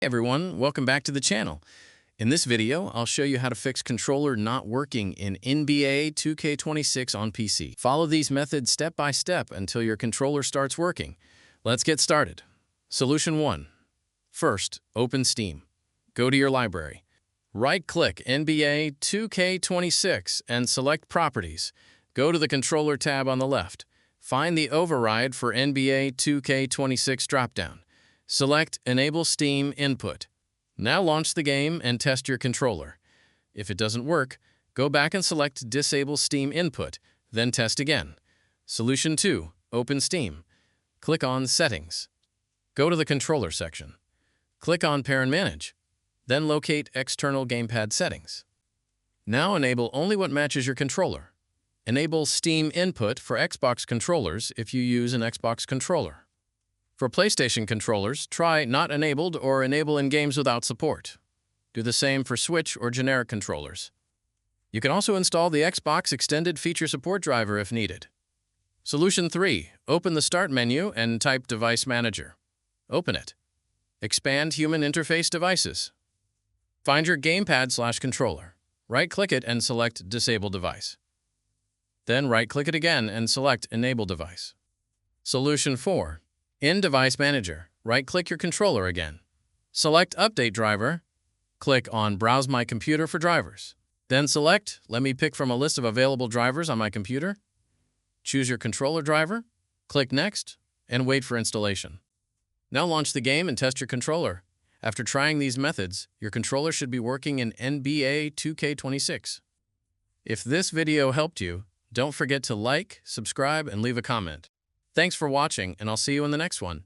Hey everyone, welcome back to the channel. In this video, I'll show you how to fix controller not working in NBA 2K26 on PC. Follow these methods step by step until your controller starts working. Let's get started. Solution 1. First, open Steam. Go to your library. Right-click NBA 2K26 and select Properties. Go to the Controller tab on the left. Find the override for NBA 2K26 dropdown. Select Enable Steam Input. Now launch the game and test your controller. If it doesn't work, go back and select Disable Steam Input, then test again. Solution 2. Open Steam. Click on Settings. Go to the Controller section. Click on Pair and Manage. Then locate External Gamepad Settings. Now enable only what matches your controller. Enable Steam Input for Xbox controllers if you use an Xbox controller. For PlayStation controllers, try Not Enabled or Enable in games without support. Do the same for Switch or generic controllers. You can also install the Xbox Extended Feature Support driver if needed. Solution 3. Open the Start menu and type Device Manager. Open it. Expand Human Interface Devices. Find your Gamepad/controller. Right-click it and select Disable Device. Then right-click it again and select Enable Device. Solution 4. In Device Manager, right-click your controller again. Select Update Driver. Click on Browse My Computer for drivers. Then select Let me pick from a list of available drivers on my computer. Choose your controller driver, click Next, and wait for installation. Now launch the game and test your controller. After trying these methods, your controller should be working in NBA 2K26. If this video helped you, don't forget to like, subscribe, and leave a comment. Thanks for watching, and I'll see you in the next one.